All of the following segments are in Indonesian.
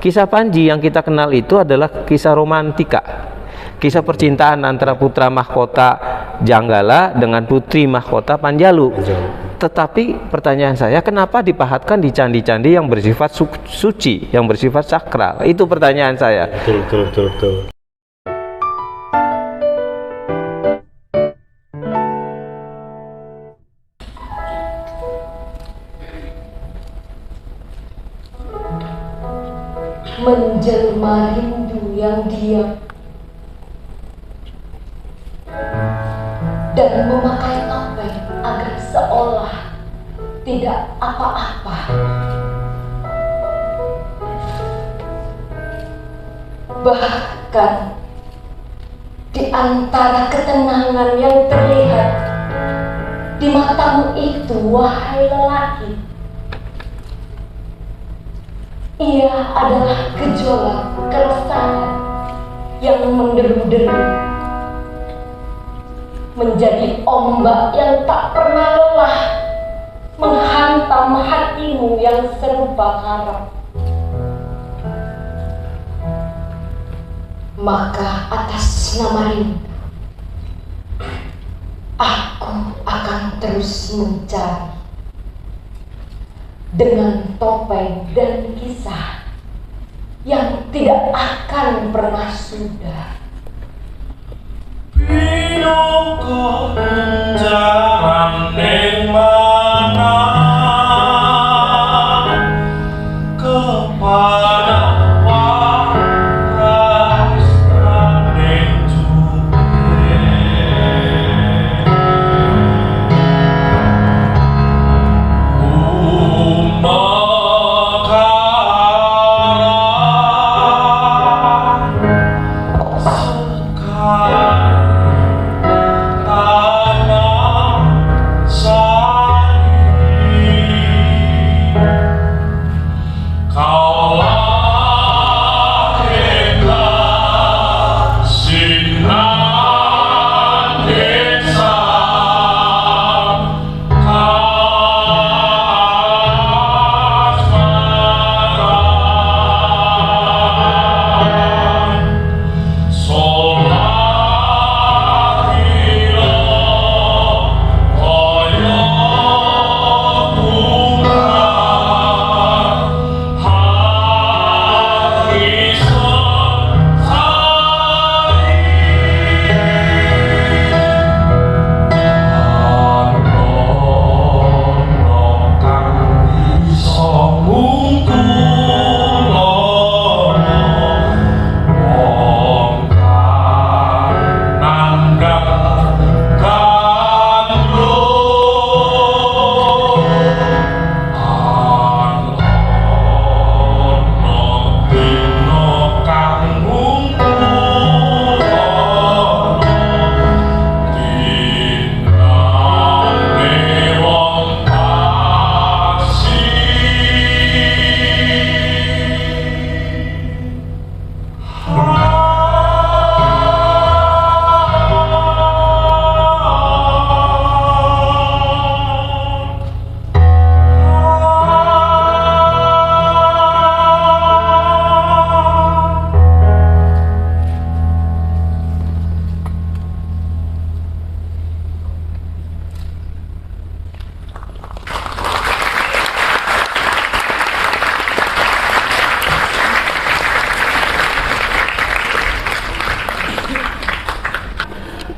Kisah Panji yang kita kenal itu adalah kisah romantika, kisah percintaan antara putra mahkota Janggala dengan putri mahkota Panjalu. Tetapi pertanyaan saya, kenapa dipahatkan di candi-candi yang bersifat suci, yang bersifat sakral? Itu pertanyaan saya. Betul. Menjelma rindu yang diam dan memakai topeng agar seolah tidak apa-apa. Bahkan di antara ketenangan yang terlihat di matamu itu, wahai lelaki, ia adalah gejolak keresahan yang menderu-deru, menjadi ombak yang tak pernah lelah menghantam hatimu yang serupa karam. Maka atas nama rindu, aku akan terus mencari dengan topeng dan kisah yang tidak akan pernah sudah. Pinoko jalan ning mana kepada waras ning jumpe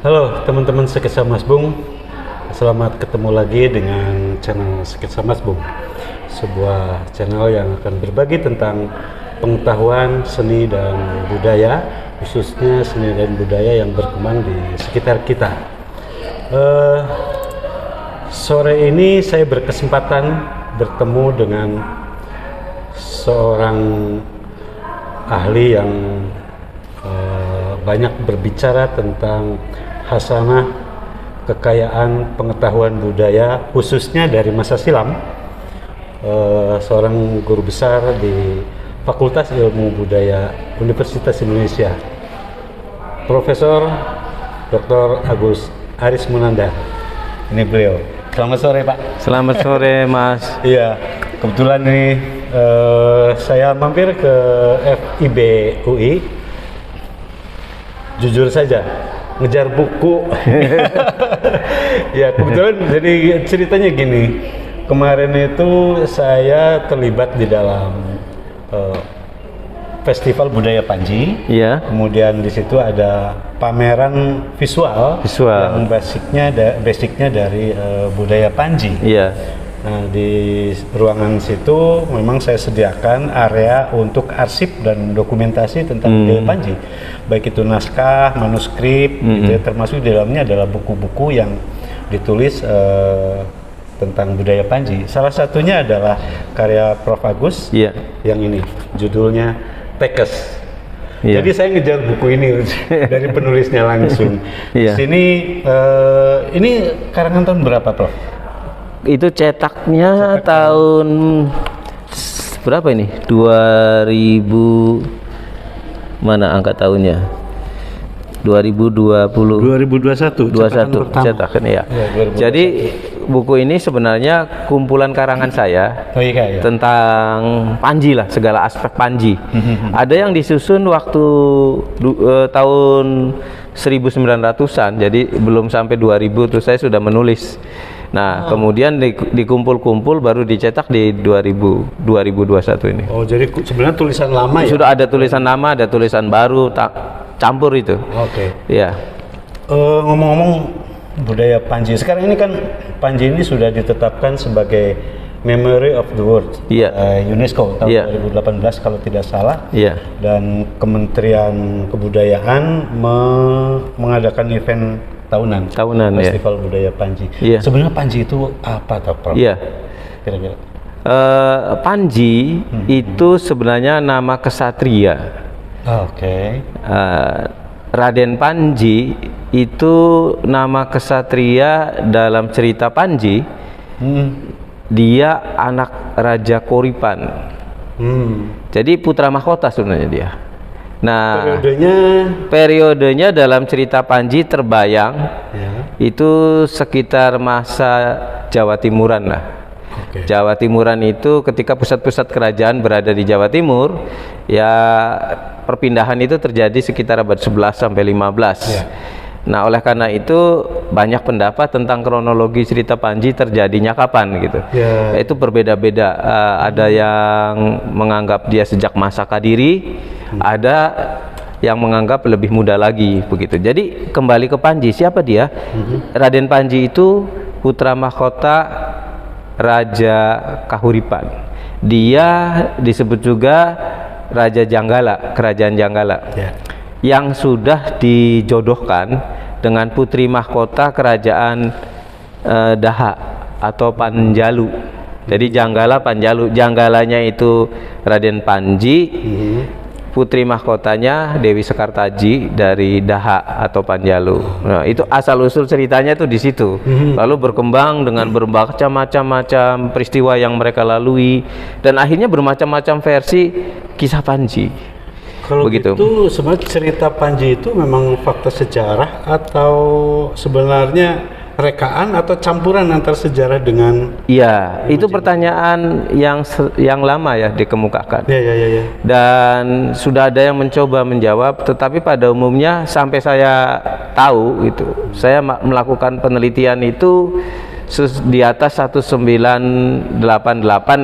Halo teman-teman Sketsa Mas Bung, selamat ketemu lagi dengan channel Sketsa Mas Bung, sebuah channel yang akan berbagi tentang pengetahuan seni dan budaya, khususnya seni dan budaya yang berkembang di sekitar kita. Sore ini saya berkesempatan bertemu dengan seorang ahli yang banyak berbicara tentang hasanah kekayaan pengetahuan budaya, khususnya dari masa silam. Seorang guru besar di Fakultas Ilmu Budaya Universitas Indonesia, Profesor Dr. Agus Aris Munanda. Ini beliau. Selamat sore Pak. Selamat sore Mas. Iya, kebetulan nih Saya mampir ke FIB UI. Jujur saja, ngejar buku. Ya kebetulan jadi ceritanya gini. Kemarin itu saya terlibat di dalam Festival Budaya Panji. Iya. Kemudian di situ ada pameran visual. Yang basicnya dari budaya Panji. Iya. Nah, di ruangan situ memang saya sediakan area untuk arsip dan dokumentasi tentang budaya Panji. Baik itu naskah, manuskrip, gitu ya, termasuk di dalamnya adalah buku-buku yang ditulis tentang budaya Panji. Salah satunya adalah karya Prof. Agus yang ini, judulnya Tekes. Jadi saya ngejar buku ini dari penulisnya langsung. Di sini, ini karangan tahun berapa, Prof? Itu cetaknya tahun berapa ini? 2000 mana angka tahunnya? 2021 cetakan ya. Jadi buku ini sebenarnya kumpulan karangan saya tentang Panji lah, segala aspek Panji. Ada yang disusun waktu tahun 1900-an, jadi belum sampai 2000 terus saya sudah menulis. Nah, kemudian dikumpul-kumpul baru dicetak di 2021 ini. Oh, jadi sebenarnya tulisan lama ya? Sudah ada tulisan lama, ada tulisan baru, campur itu. Oke. Iya. Ngomong-ngomong budaya Panji, sekarang ini kan Panji ini sudah ditetapkan sebagai Memory of the World UNESCO tahun 2018 kalau tidak salah. Iya. Dan Kementerian Kebudayaan mengadakan event tahunan Festival Budaya Panji. Sebenarnya Panji itu apa, Prof? Iya. Kira-kira. Panji itu sebenarnya nama kesatria. Oke. Raden Panji itu nama kesatria dalam cerita Panji. Dia anak Raja Koripan. Jadi putra mahkota sebenarnya dia. Nah, periodenya dalam cerita Panji terbayang itu sekitar masa Jawa Timuran lah. Jawa Timuran itu ketika pusat-pusat kerajaan berada di Jawa Timur, ya perpindahan itu terjadi sekitar abad 11 sampai 15. Nah, oleh karena itu banyak pendapat tentang kronologi cerita Panji terjadinya kapan gitu. Itu berbeda-beda. Ada yang menganggap dia sejak masa Kadiri, ada yang menganggap lebih muda lagi begitu. Jadi kembali ke Panji, siapa dia? Raden Panji itu putra mahkota Raja Kahuripan. Dia disebut juga Raja Janggala, Kerajaan Janggala, yang sudah dijodohkan dengan putri mahkota Kerajaan Daha atau Panjalu. Jadi Janggala, Panjalu. Janggalanya itu Raden Panji, putri mahkotanya Dewi Sekartaji dari Daha atau Panjalu. Nah, itu asal usul ceritanya tuh di situ. Lalu berkembang dengan bermacam-macam peristiwa yang mereka lalui dan akhirnya bermacam-macam versi kisah Panji. Kalau begitu sebenarnya cerita Panji itu memang fakta sejarah atau sebenarnya rekaan atau campuran antara sejarah dengan? Iya, itu pertanyaan yang lama ya dikemukakan. Dan sudah ada yang mencoba menjawab, tetapi pada umumnya sampai saya tahu itu, saya melakukan penelitian itu di atas 1988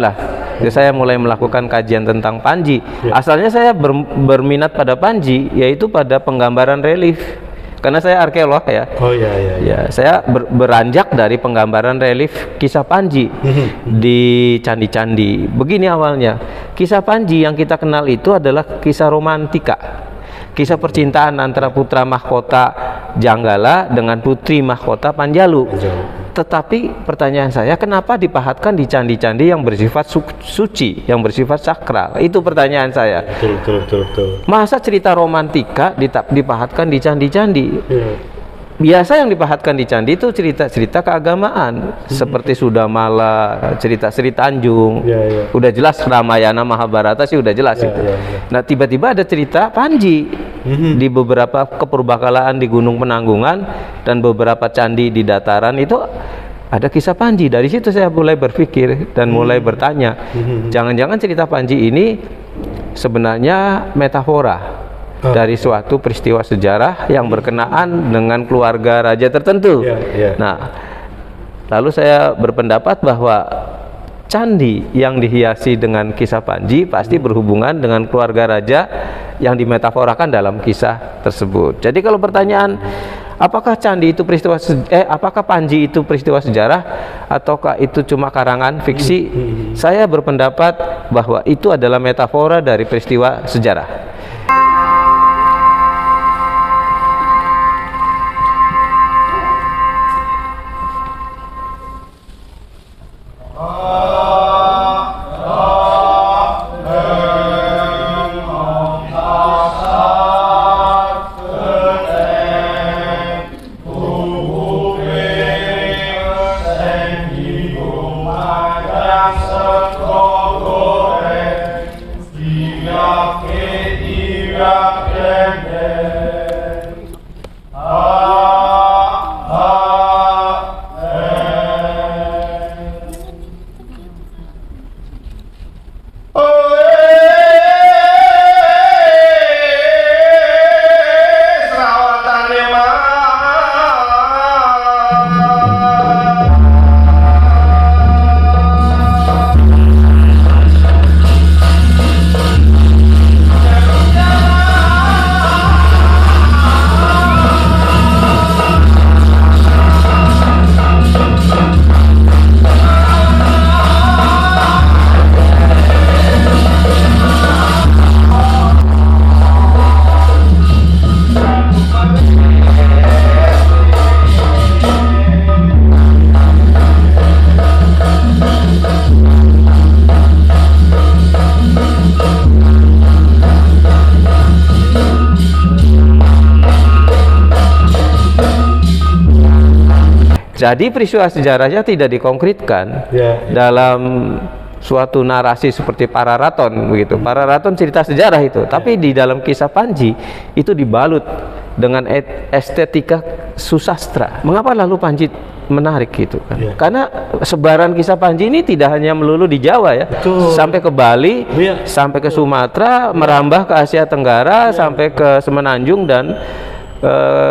lah. Jadi saya mulai melakukan kajian tentang Panji. Asalnya saya berminat pada Panji, yaitu pada penggambaran relief. Karena saya arkeolog ya. Ya, saya beranjak dari penggambaran relief kisah Panji di candi-candi. Begini awalnya, kisah Panji yang kita kenal itu adalah kisah romantika, kisah percintaan antara putra mahkota Janggala dengan putri mahkota Panjalu. Tetapi pertanyaan saya, kenapa dipahatkan di candi-candi yang bersifat suci, yang bersifat sakral? Itu pertanyaan saya. Betul. Masa cerita romantika dipahatkan di candi-candi? Biasa yang dipahatkan di candi itu cerita-cerita keagamaan, seperti Sudamala, cerita-cerita Tanjung. Udah jelas Ramayana, Mahabharata sih udah jelas itu. Nah, tiba-tiba ada cerita Panji di beberapa kepurbakalaan di Gunung Penanggungan dan beberapa candi di dataran itu ada kisah Panji. Dari situ saya mulai berpikir dan mulai bertanya, jangan-jangan cerita Panji ini sebenarnya metafora dari suatu peristiwa sejarah yang berkenaan dengan keluarga raja tertentu. Nah, lalu saya berpendapat bahwa candi yang dihiasi dengan kisah Panji pasti berhubungan dengan keluarga raja yang dimetaforakan dalam kisah tersebut. Jadi kalau pertanyaan apakah candi itu apakah Panji itu peristiwa sejarah ataukah itu cuma karangan fiksi? Saya berpendapat bahwa itu adalah metafora dari peristiwa sejarah. Jadi peristiwa sejarahnya tidak dikonkretkan dalam suatu narasi seperti Pararaton begitu. Pararaton cerita sejarah itu, tapi di dalam kisah Panji itu dibalut dengan estetika susastra. Mengapa lalu Panji menarik gitu kan? Karena sebaran kisah Panji ini tidak hanya melulu di Jawa ya, sampai ke Bali, sampai ke Sumatera, merambah ke Asia Tenggara, sampai ke Semenanjung dan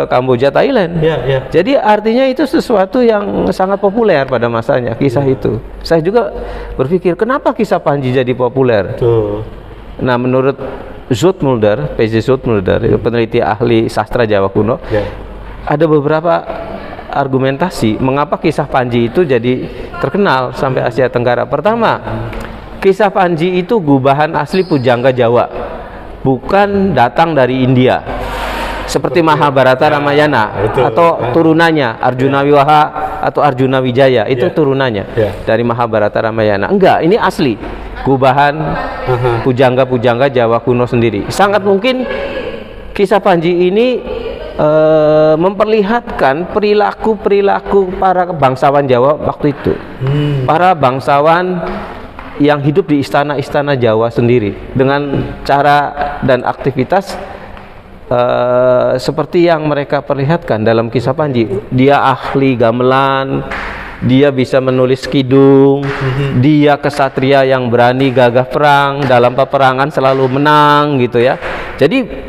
Kamboja, Thailand. Jadi artinya itu sesuatu yang sangat populer pada masanya kisah itu. Saya juga berpikir kenapa kisah Panji jadi populer. Nah, menurut Zoetmulder, P.J. Zoetmulder, peneliti ahli sastra Jawa kuno, ada beberapa argumentasi mengapa kisah Panji itu jadi terkenal sampai Asia Tenggara. Pertama, kisah Panji itu gubahan asli pujangga Jawa, bukan datang dari India. Seperti Mahabharata Ramayana atau turunannya Arjuna Wiwaha atau Arjuna Wijaya itu turunannya dari Mahabharata Ramayana. Enggak, ini asli gubahan pujangga-pujangga Jawa kuno sendiri. Sangat mungkin kisah Panji ini memperlihatkan perilaku para bangsawan Jawa waktu itu. Para bangsawan yang hidup di istana-istana Jawa sendiri dengan cara dan aktivitas seperti yang mereka perlihatkan dalam kisah Panji. Dia ahli gamelan, dia bisa menulis kidung, dia kesatria yang berani gagah perang, dalam peperangan selalu menang gitu ya. Jadi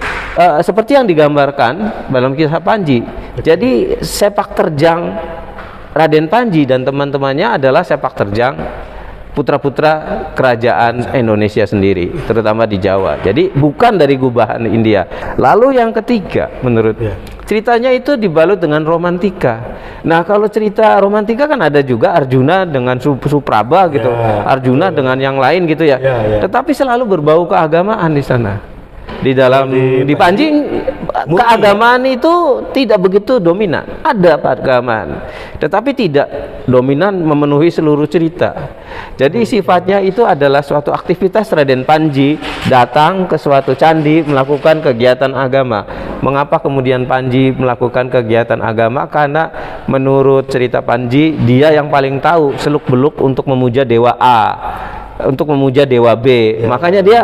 seperti yang digambarkan dalam kisah Panji. Jadi sepak terjang Raden Panji dan teman-temannya adalah sepak terjang putra-putra kerajaan Indonesia sendiri, terutama di Jawa. Jadi bukan dari gubahan India. Lalu yang ketiga, menurut ceritanya itu dibalut dengan romantika. Nah, kalau cerita romantika kan ada juga Arjuna dengan Supraba gitu, Arjuna dengan yang lain gitu ya. Tetapi selalu berbau keagamaan di sana. Di dalam di Panji keagamaan itu tidak begitu dominan. Ada keagamaan, tetapi tidak dominan memenuhi seluruh cerita. Jadi sifatnya itu adalah suatu aktivitas Raden Panji datang ke suatu candi melakukan kegiatan agama. Mengapa kemudian Panji melakukan kegiatan agama? Karena menurut cerita Panji, dia yang paling tahu seluk-beluk untuk memuja dewa A, untuk memuja dewa B. Makanya dia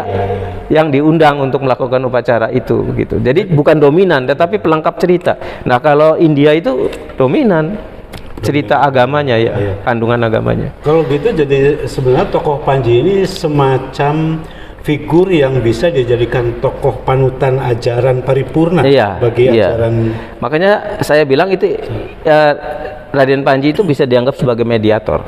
yang diundang untuk melakukan upacara itu gitu. Jadi bukan dominan tetapi pelengkap cerita. Nah, kalau India itu dominan. cerita agamanya ya, Iya. kandungan agamanya. Kalau gitu jadi sebenarnya tokoh Panji ini semacam figur yang bisa dijadikan tokoh panutan ajaran paripurna Iya, bagi iya. ajaran. Makanya saya bilang itu Raden Panji itu bisa dianggap sebagai mediator,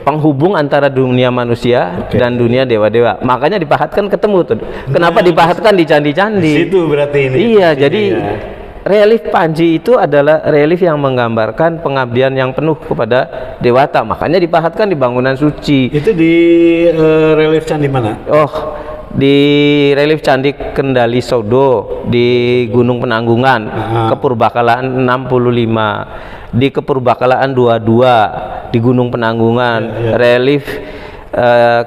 penghubung antara dunia manusia Oke. dan dunia dewa-dewa. Makanya dipahatkan ketemu tuh. Kenapa Nah, dipahatkan di candi-candi? Situ berarti ini. Iya, Sini jadi ya. relief Panji itu adalah relief yang menggambarkan pengabdian yang penuh kepada dewata. Makanya dipahatkan di bangunan suci. Itu di relief candi mana? Oh, di relief Candi Kendali Sodo di Gunung Penanggungan, Kepurbakalaan 65, di Kepurbakalaan 22 di Gunung Penanggungan, relief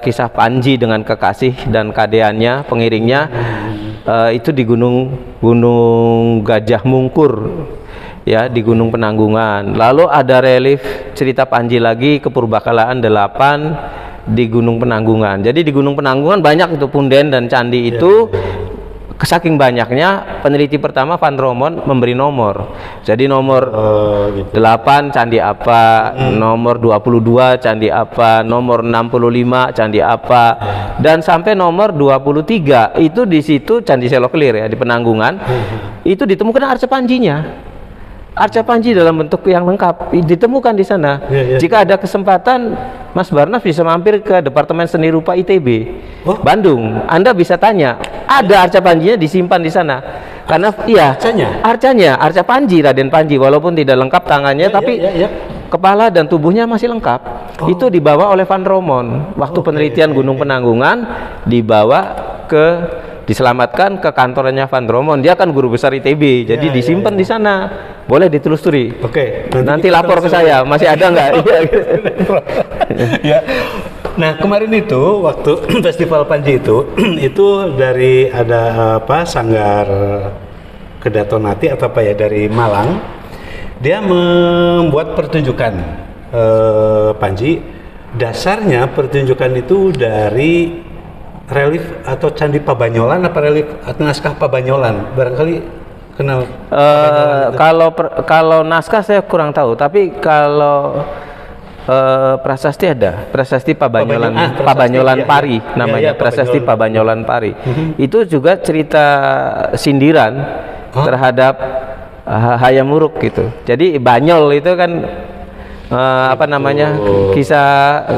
kisah Panji dengan kekasih dan kadeannya, pengiringnya, itu di Gunung Gajah Mungkur, ya, di Gunung Penanggungan. Lalu ada relief cerita Panji lagi Kepurbakalaan 8 di Gunung Penanggungan. Jadi di Gunung Penanggungan banyak itu punden dan candi itu. Saking banyaknya, peneliti pertama Van Romon memberi nomor. Jadi nomor Gitu. 8 candi apa, nomor 22 candi apa, nomor 65 candi apa, dan sampai nomor 23 itu di situ Candi Seloklir ya, di Penanggungan. Itu ditemukan arca Panjinya. Arca Panji dalam bentuk yang lengkap ditemukan di sana. Iya. Jika ada kesempatan, Mas Barnas bisa mampir ke Departemen Seni Rupa ITB, Bandung. Anda bisa tanya, ada arca Panjinya disimpan di sana. Karena iya, arca Panji, Raden Panji, walaupun tidak lengkap tangannya, tapi kepala dan tubuhnya masih lengkap. Itu dibawa oleh Van Romon waktu penelitian Gunung Penanggungan, diselamatkan ke kantornya Van Romon. Dia kan guru besar ITB, jadi disimpan di sana. Boleh ditelusuri. Oke. Nanti lapor ke saya, masih ada nggak? Ya. Nah, kemarin itu waktu Festival Panji itu dari ada Sanggar Kedatonati atau apa ya, dari Malang. Dia membuat pertunjukan Panji. Dasarnya pertunjukan itu dari relief atau Candi Pabanyolan apa relief atau naskah Pabanyolan, barangkali kenal. Kalau naskah saya kurang tahu, tapi kalau prasasti ada, prasasti Pabanyolan, Pabanyolan Pari namanya, prasasti Pabanyolan Pari. Itu juga cerita sindiran terhadap Hayam Wuruk gitu. Jadi Banyol itu kan kisah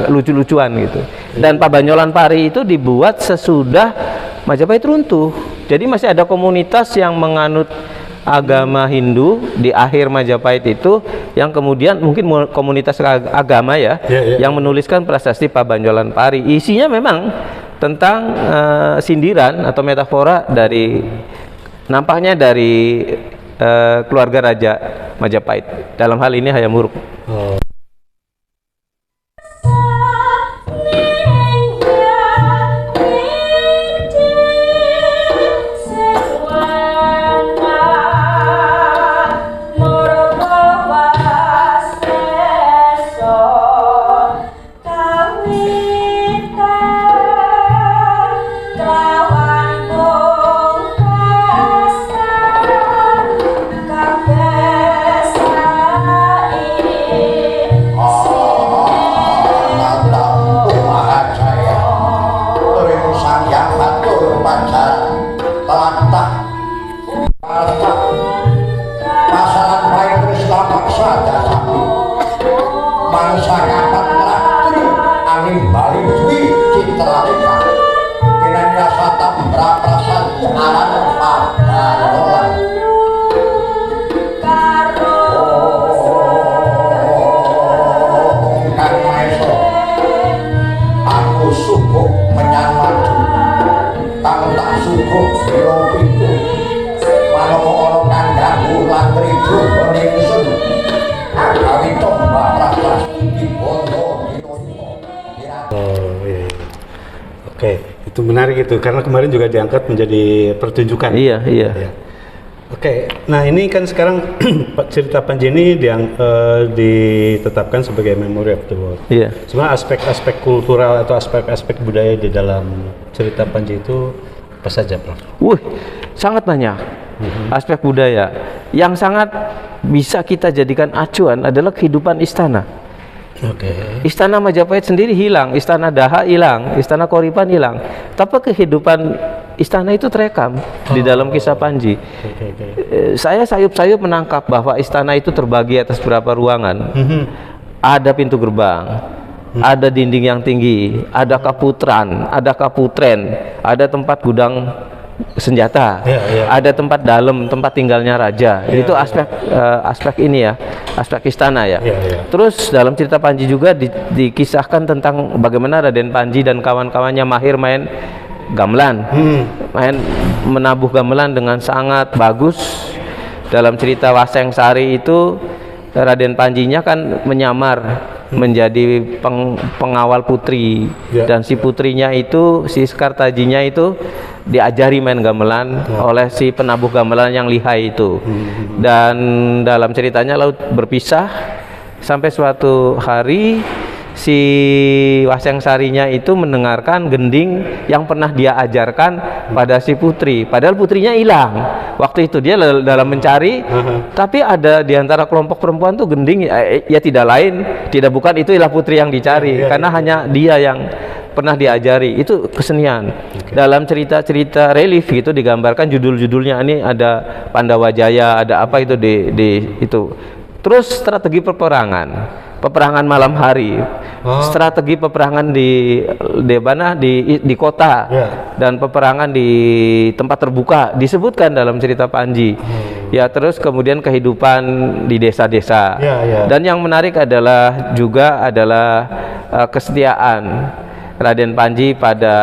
lucu-lucuan gitu. Dan Pabanyolan Pari itu dibuat sesudah Majapahit runtuh. Jadi masih ada komunitas yang menganut agama Hindu di akhir Majapahit itu, yang kemudian mungkin komunitas agama ya, yang menuliskan prasasti Pabanyolan Pari. Isinya memang tentang sindiran atau metafora dari nampaknya dari keluarga Raja Majapahit. Dalam hal ini Hayam Wuruk. Itu menarik itu, karena kemarin juga diangkat menjadi pertunjukan. Iya. Oke, nah ini kan sekarang cerita Panji ini ditetapkan sebagai Memory of the World. Iya. Sebenarnya aspek-aspek kultural atau aspek-aspek budaya di dalam cerita Panji itu apa saja, Prof? Sangat banyak. aspek budaya. Yang sangat bisa kita jadikan acuan adalah kehidupan istana. Oke. Istana Majapahit sendiri hilang, istana Daha hilang, istana Koripan hilang. Tapi kehidupan istana itu terekam di dalam kisah Panji. Saya sayup-sayup menangkap bahwa istana itu terbagi atas beberapa ruangan. Ada pintu gerbang, ada dinding yang tinggi, ada kaputran, ada kaputren, ada tempat gudang senjata, ada tempat dalam, tempat tinggalnya raja. Itu aspek ini ya, aspek istana ya. Terus dalam cerita Panji juga dikisahkan tentang bagaimana Raden Panji dan kawan-kawannya mahir main gamelan, main menabuh gamelan dengan sangat bagus. Dalam cerita Waseng Sari itu Raden Panjinya kan menyamar menjadi pengawal putri, dan si putrinya itu, si Sekartajinya itu diajari main gamelan oleh si penabuh gamelan yang lihai itu. Dan dalam ceritanya lalu berpisah sampai suatu hari si Waseng Sarinya itu mendengarkan gending yang pernah dia ajarkan pada si putri, padahal putrinya hilang waktu itu. Dia dalam mencari, tapi ada di antara kelompok perempuan tuh gending ya tidak lain, tidak bukan, itulah putri yang dicari, karena hanya dia yang pernah diajari. Itu kesenian. Dalam cerita-cerita relief gitu digambarkan, judul-judulnya ini ada Pandawa Jaya, ada apa itu di itu. Terus strategi peperangan malam hari, strategi peperangan di mana di kota, dan peperangan di tempat terbuka disebutkan dalam cerita Panji. Ya, terus kemudian kehidupan di desa-desa. Dan yang menarik adalah kesetiaan Raden Panji pada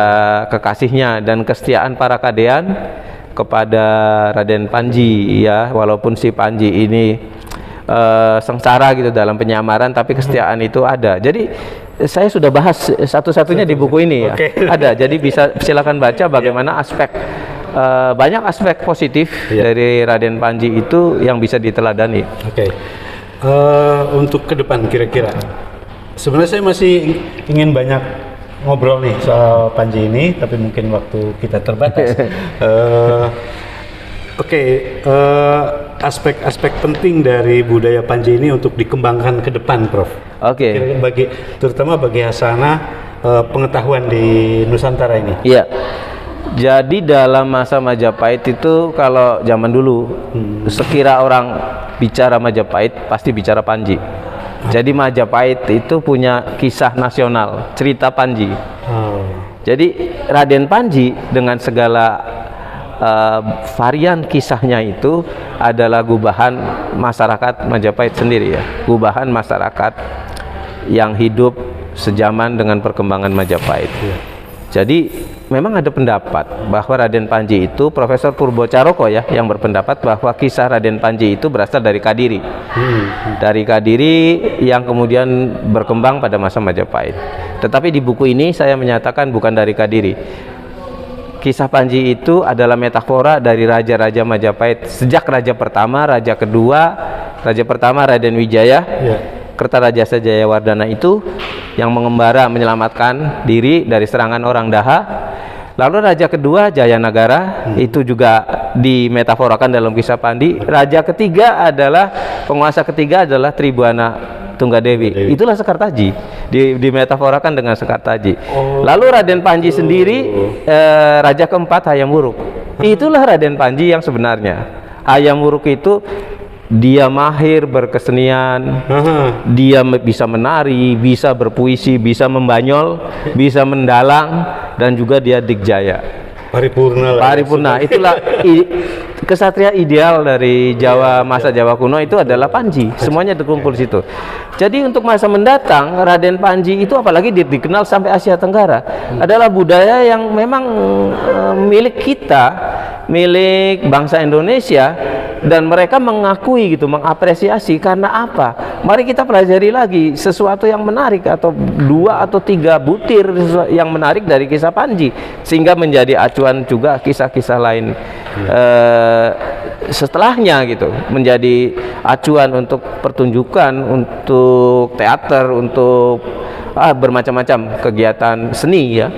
kekasihnya dan kesetiaan para kadean kepada Raden Panji ya, walaupun si Panji ini sengsara gitu dalam penyamaran, tapi kesetiaan itu ada. Jadi saya sudah bahas satu-satunya di buku ini ya. Ada, jadi bisa silakan baca bagaimana aspek banyak aspek positif dari Raden Panji itu yang bisa diteladani. Untuk ke depan kira-kira, sebenarnya saya masih ingin banyak ngobrol nih soal Panji ini, tapi mungkin waktu kita terbatas. Aspek-aspek penting dari budaya Panji ini untuk dikembangkan ke depan, Prof. Terutama bagi Hasana pengetahuan di Nusantara ini. Iya. Jadi dalam masa Majapahit itu, kalau zaman dulu sekira orang bicara Majapahit pasti bicara Panji. Jadi Majapahit itu punya kisah nasional, cerita Panji. Jadi Raden Panji dengan segala varian kisahnya itu adalah gubahan masyarakat Majapahit sendiri ya, gubahan masyarakat yang hidup sejaman dengan perkembangan Majapahit. Jadi memang ada pendapat bahwa Raden Panji itu, Profesor Purbo Caroko ya, yang berpendapat bahwa kisah Raden Panji itu berasal dari Kadiri, dari Kadiri yang kemudian berkembang pada masa Majapahit. Tetapi di buku ini saya menyatakan bukan dari Kadiri. Kisah Panji itu adalah metafora dari raja-raja Majapahit, sejak raja pertama, raja kedua. Raja pertama Raden Wijaya, Kertarajasa Jayawardana itu yang mengembara menyelamatkan diri dari serangan orang Daha. Lalu raja kedua Jayanagara itu juga dimetaforakan dalam kisah Panji. Raja ketiga adalah, penguasa ketiga adalah Tribuana Tunggadewi. Itulah Sekartaji, dimetaforakan dengan Sekartaji. Lalu Raden Panji sendiri raja keempat Hayam Wuruk. Itulah Raden Panji yang sebenarnya. Hayam Wuruk itu dia mahir berkesenian, dia bisa menari, bisa berpuisi, bisa membanyol, bisa mendalang, dan juga dia dikjaya. Paripurna. Itulah kesatria ideal dari Jawa, masa Jawa kuno itu adalah Panji. Semuanya terkumpul di situ. Jadi untuk masa mendatang, Raden Panji itu apalagi dikenal sampai Asia Tenggara, adalah budaya yang memang milik kita, milik bangsa Indonesia, dan mereka mengakui gitu, mengapresiasi. Karena apa? Mari kita pelajari lagi sesuatu yang menarik, atau 2 atau 3 butir yang menarik dari kisah Panji, sehingga menjadi acuan juga kisah-kisah lain setelahnya gitu, menjadi acuan untuk pertunjukan, untuk teater, untuk bermacam-macam kegiatan seni ya.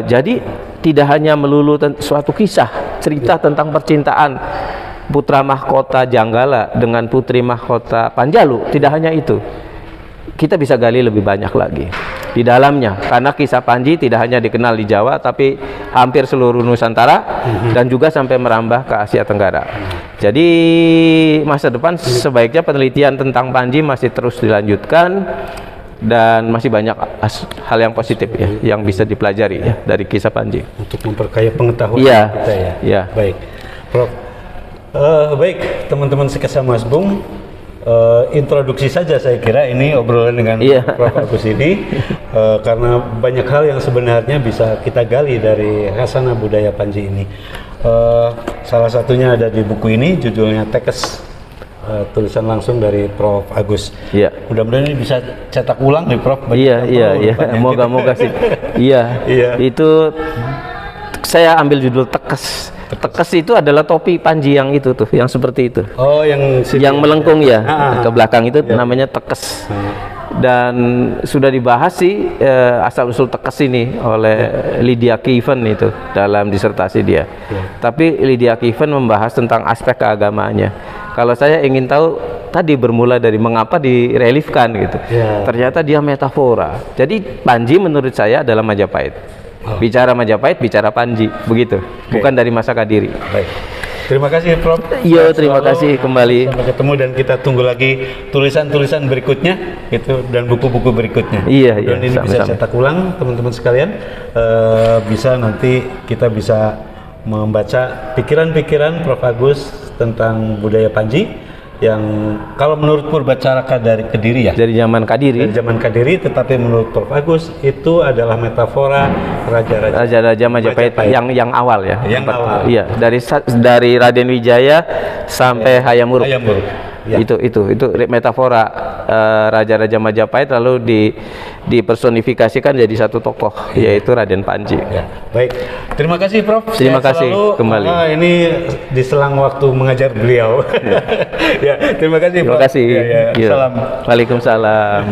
Jadi tidak hanya melulu suatu kisah, cerita tentang percintaan putra mahkota Janggala dengan putri mahkota Panjalu, tidak hanya itu. Kita bisa gali lebih banyak lagi di dalamnya, karena kisah Panji tidak hanya dikenal di Jawa, tapi hampir seluruh Nusantara dan juga sampai merambah ke Asia Tenggara. Jadi masa depan sebaiknya penelitian tentang Panji masih terus dilanjutkan, dan masih banyak hal yang positif ya yang bisa dipelajari ya dari kisah Panji untuk memperkaya pengetahuan kita ya. Iya. Baik, Prof. Baik, teman-teman sekesama Mas Bung. Introduksi saja saya kira ini obrolan dengan Prof. Agus ini karena banyak hal yang sebenarnya bisa kita gali dari khasana budaya Panji ini. Salah satunya ada di buku ini, judulnya Tekes, tulisan langsung dari Prof. Agus. Iya. Mudah-mudahan ini bisa cetak ulang nih Prof. Iya. Moga-moga sih. Iya. Itu saya ambil judul Tekes. Tekes itu adalah topi Panji yang itu tuh, yang seperti itu. Oh, yang melengkung ya, ke belakang itu namanya tekes. Dan sudah dibahas sih asal usul tekes ini oleh Lydia Kieven itu dalam disertasi dia. Tapi Lydia Kieven membahas tentang aspek keagamaannya. Kalau saya ingin tahu tadi bermula dari mengapa direliefkan gitu. Ternyata dia metafora. Jadi Panji menurut saya adalah Majapahit. Bicara Majapahit, bicara Panji, begitu. Bukan dari masa Kadiri. Baik. Terima kasih Prof. Iya, terima kasih kembali. Sampai ketemu dan kita tunggu lagi tulisan-tulisan berikutnya gitu dan buku-buku berikutnya. Iya. Dan ini bisa cetak ulang teman-teman sekalian. Bisa nanti kita bisa membaca pikiran-pikiran Prof. Agus tentang budaya Panji yang kalau menurut Purbacaraka dari Kediri ya. Dari zaman Kadiri. Dari zaman Kadiri, tetapi menurut Prof. Agus itu adalah metafora raja-raja Majapahit yang awal ya. Yang awal. Iya, dari Raden Wijaya sampai Hayam Wuruk. Ya. Itu metafora raja-raja Majapahit lalu dipersonifikasikan jadi satu tokoh yaitu Raden Panji. Ya. Baik, terima kasih Prof. Terima kasih kembali. Ini di selang waktu mengajar beliau. Ya, terima kasih Prof. Terima kasih. Salam. Waalaikumsalam.